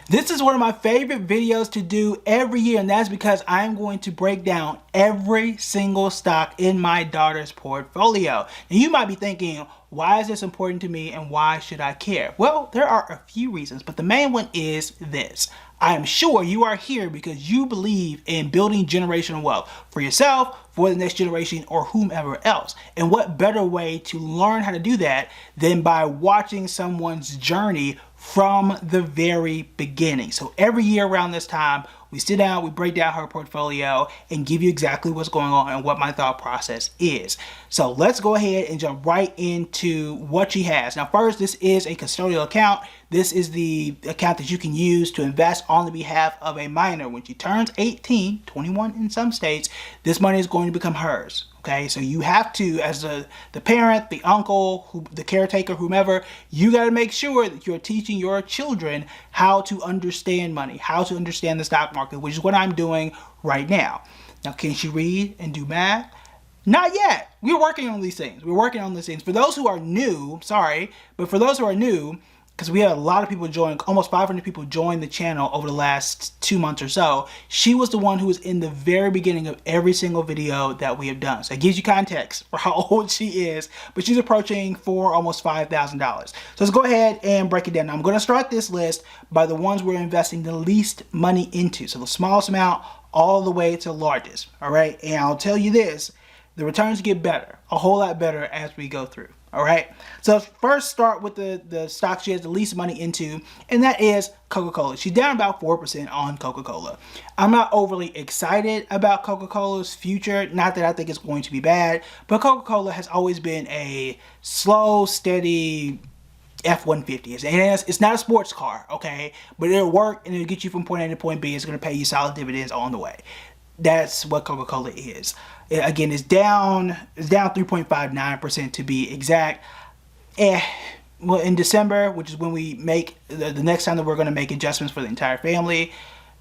This is one of my favorite videos to do every year, and that's because I'm going to break down every single stock in my daughter's portfolio. And you might be thinking, why is this important to me and why should I care? Well, there are a few reasons, but the main one is this. I am sure you are here because you believe in building generational wealth for yourself, for the next generation, or whomever else. And what better way to learn how to do that than by watching someone's journey from the very beginning. So every year around this time, we sit down, we break down her portfolio and give you exactly what's going on and what my thought process is. So let's go ahead and jump right into what she has. Now first, this is a custodial account. This is the account that you can use to invest on the behalf of a minor. When she turns 18, 21 in some states, this money is going to become hers. Okay, so you have to, as the parent, the uncle, the caretaker, whomever, you got to make sure that you're teaching your children how to understand money, how to understand the stock market, which is what I'm doing right now. Now, can she read and do math? Not yet. We're working on these things. We're working on these things. For those who are new, sorry, but for those who are new, because we had a lot of people join, almost 500 people joined the channel over the last 2 months or so. She was the one who was in the very beginning of every single video that we have done. So it gives you context for how old she is, but she's approaching for almost $5,000. So let's go ahead and break it down. Now, I'm going to start this list by the ones we're investing the least money into. So the smallest amount all the way to the largest. All right. And I'll tell you this, the returns get better, a whole lot better as we go through. All right, so first start with the stock she has the least money into, and that is Coca-Cola. She's down about 4% on Coca-Cola. I'm not overly excited about Coca-Cola's future, not that I think it's going to be bad, but Coca-Cola has always been a slow, steady F-150. It's not a sports car, okay, but it'll work and it'll get you from point A to point B. It's going to pay you solid dividends on the way. That's what Coca-Cola is. Again, it's down 3.59% to be exact. Well, in December, which is when we make the next time that we're going to make adjustments for the entire family,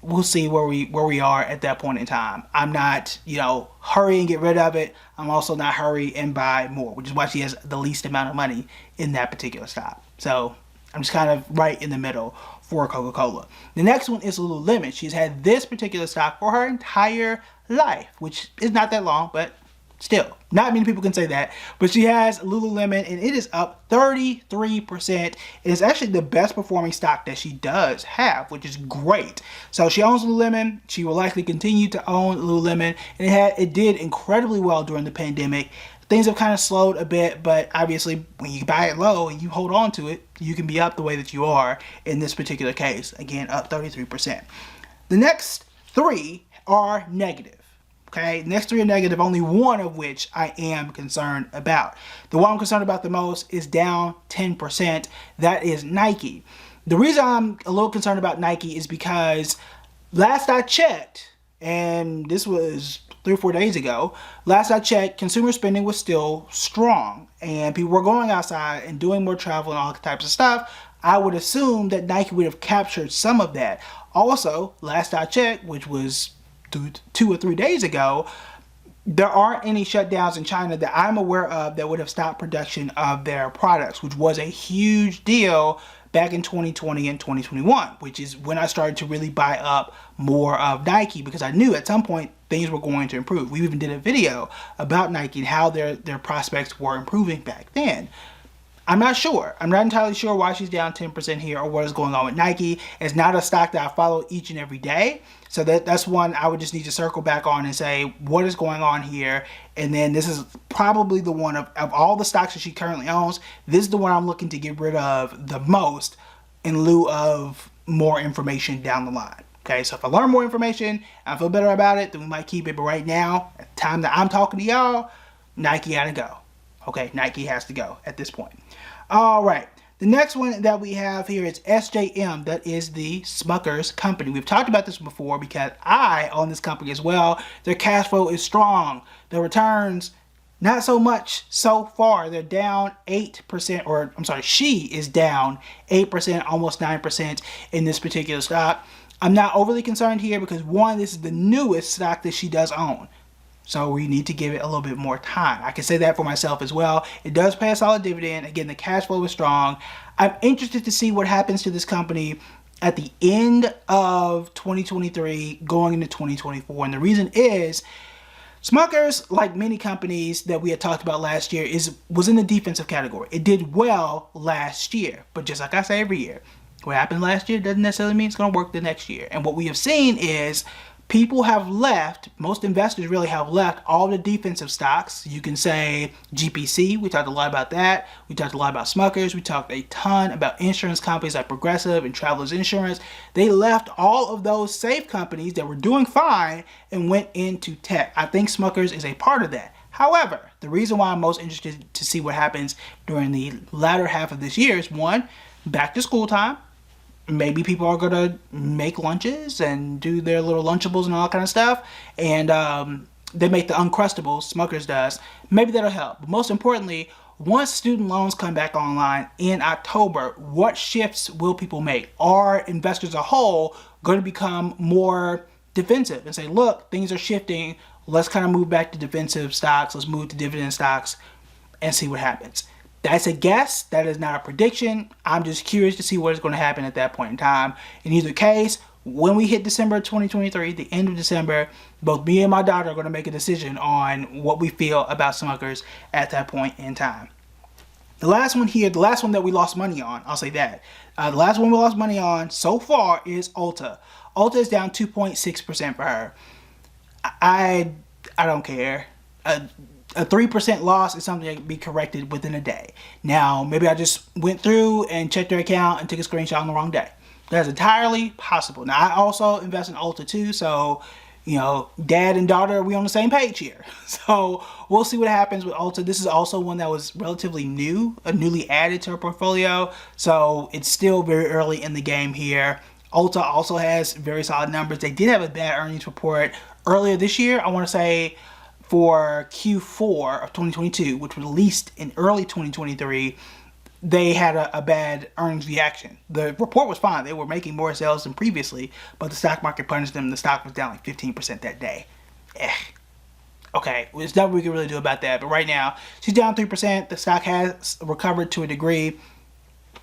we'll see where we are at that point in time. I'm not, hurry and get rid of it. I'm also not hurry and buy more, which is why she has the least amount of money in that particular stock. So I'm just kind of right in the middle for Coca-Cola. The next one is Lululemon. She's had this particular stock for her entire life, which is not that long, but still, not many people can say that. But she has Lululemon, and it is up 33%. It is actually the best performing stock that she does have, which is great. So she owns Lululemon. She will likely continue to own Lululemon, and it did incredibly well during the pandemic. Things have kind of slowed a bit, but obviously when you buy it low and you hold on to it, you can be up the way that you are in this particular case. Again, up 33%. The next three are negative. Okay, the next three are negative, only one of which I am concerned about. The one I'm concerned about the most is down 10%. That is Nike. The reason I'm a little concerned about Nike is because last I checked, and this was 3 or 4 days ago, last I checked, consumer spending was still strong and people were going outside and doing more travel and all types of stuff. I would assume that Nike would have captured some of that. Also, last I checked, which was 2 or 3 days ago, there aren't any shutdowns in China that I'm aware of that would have stopped production of their products, which was a huge deal back in 2020 and 2021, which is when I started to really buy up more of Nike because I knew at some point things were going to improve. We even did a video about Nike and how their prospects were improving back then. I'm not sure. I'm not entirely sure why she's down 10% here or what is going on with Nike. It's not a stock that I follow each and every day. So that's one I would just need to circle back on and say, what is going on here? And then this is probably the one of all the stocks that she currently owns, this is the one I'm looking to get rid of the most in lieu of more information down the line. Okay, so if I learn more information and I feel better about it, then we might keep it. But right now, at the time that I'm talking to y'all, Nike gotta go. Okay, Nike has to go at this point. All right, the next one that we have here is SJM. That is the Smuckers company. We've talked about this before because I own this company as well. Their cash flow is strong. Their returns, not so much so far. They're down 8%, or I'm sorry, she is down 8%, almost 9% in this particular stock. I'm not overly concerned here because one, this is the newest stock that she does own. So we need to give it a little bit more time. I can say that for myself as well. It does pay a solid dividend. Again, the cash flow is strong. I'm interested to see what happens to this company at the end of 2023 going into 2024. And the reason is Smuckers, like many companies that we had talked about last year, was in the defensive category. It did well last year, but just like I say every year, what happened last year doesn't necessarily mean it's going to work the next year. And what we have seen is people have left, most investors really have left all the defensive stocks. You can say GPC, we talked a lot about that. We talked a lot about Smuckers. We talked a ton about insurance companies like Progressive and Travelers Insurance. They left all of those safe companies that were doing fine and went into tech. I think Smuckers is a part of that. However, the reason why I'm most interested to see what happens during the latter half of this year is, one, back to school time. Maybe people are going to make lunches and do their little Lunchables and all that kind of stuff. And they make the Uncrustables, Smuckers does. Maybe that'll help. But most importantly, once student loans come back online in October, what shifts will people make? Are investors as a whole going to become more defensive and say, look, things are shifting. Let's kind of move back to defensive stocks. Let's move to dividend stocks and see what happens. That's a guess. That is not a prediction. I'm just curious to see what is going to happen at that point in time. In either case, when we hit December 2023, the end of December, both me and my daughter are going to make a decision on what we feel about Smuckers at that point in time. The last one here, the last one that we lost money on, I'll say that. The last one we lost money on so far is Ulta. Ulta is down 2.6% for her. I don't care. A 3% loss is something that can be corrected within a day. Now, maybe I just went through and checked their account and took a screenshot on the wrong day. That's entirely possible. Now, I also invest in Ulta too, so, you know, dad and daughter, we on the same page here. So we'll see what happens with Ulta. This is also one that was relatively new, newly added to her portfolio, so it's still very early in the game here. Ulta also has very solid numbers. They did have a bad earnings report earlier this year. I want to say for Q4 of 2022, which was released in early 2023, they had a bad earnings reaction. The report was fine. They were making more sales than previously, but the stock market punished them. The stock was down like 15% that day. Okay, there's nothing we can really do about that. But right now, she's down 3%. The stock has recovered to a degree.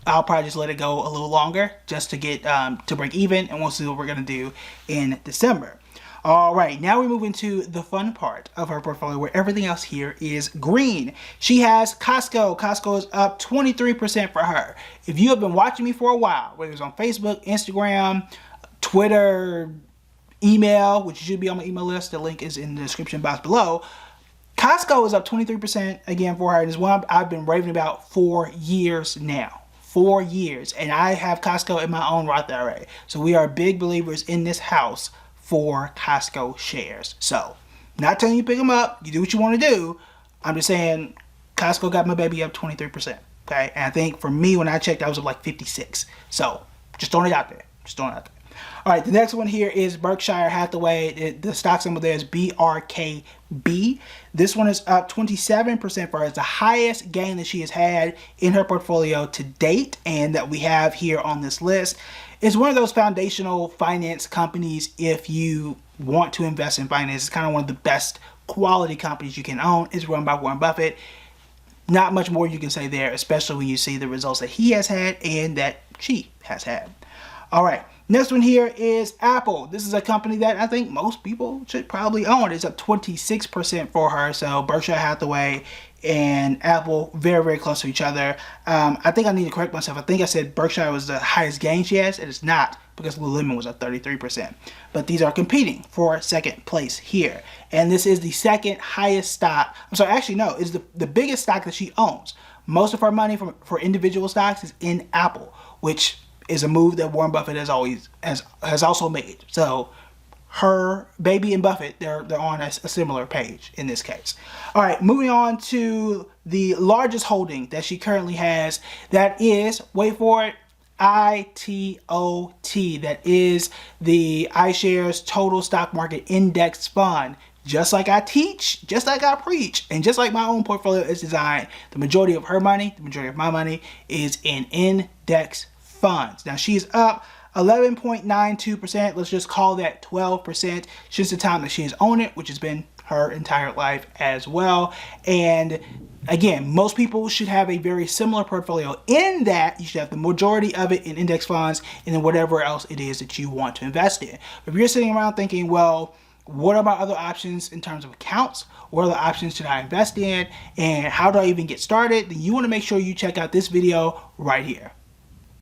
I'll probably just let it go a little longer just to get to break even, and we'll see what we're going to do in December. All right, now we move into the fun part of her portfolio where everything else here is green. She has Costco. Costco is up 23% for her. If you have been watching me for a while, whether it's on Facebook, Instagram, Twitter, email, which should be on my email list, the link is in the description box below. Costco is up 23% again for her, and it's one I've been raving about for years now. 4 years, and I have Costco in my own Roth IRA. So we are big believers in this house for Costco shares. So, not telling you to pick them up. You do what you want to do. I'm just saying Costco got my baby up 23%. Okay, and I think for me, when I checked, I was up like 56. So, just throwing it out there. Just throwing it out there. All right, the next one here is Berkshire Hathaway. The stock symbol there is BRKB. This one is up 27% for her. It's the highest gain that she has had in her portfolio to date, and that we have here on this list. It's one of those foundational finance companies if you want to invest in finance. It's kind of one of the best quality companies you can own. It's run by Warren Buffett. Not much more you can say there, especially when you see the results that he has had and that she has had. All right, next one here is Apple. This is a company that I think most people should probably own. It's up 26% for her. So Berkshire Hathaway and Apple very, very close to each other. I think I need to correct myself. I think I said Berkshire was the highest gain she has. It is not, because Lululemon was up 33%. But these are competing for second place here. And this is the second highest stock. I'm sorry, actually no, it's the biggest stock that she owns. Most of her money for individual stocks is in Apple, which is a move that Warren Buffett has also made. So her baby and Buffett, they're on a similar page in this case. All right, moving on to the largest holding that she currently has. That is, wait for it, ITOT. That is the iShares Total Stock Market Index Fund. Just like I teach, just like I preach, and just like my own portfolio is designed, the majority of her money, the majority of my money is in index funds. Now she's up 11.92%. Let's just call that 12% since the time that she has owned it, which has been her entire life as well. And again, most people should have a very similar portfolio in that you should have the majority of it in index funds and then whatever else it is that you want to invest in. If you're sitting around thinking, well, what are my other options in terms of accounts? What other options should I invest in? And how do I even get started? Then you want to make sure you check out this video right here.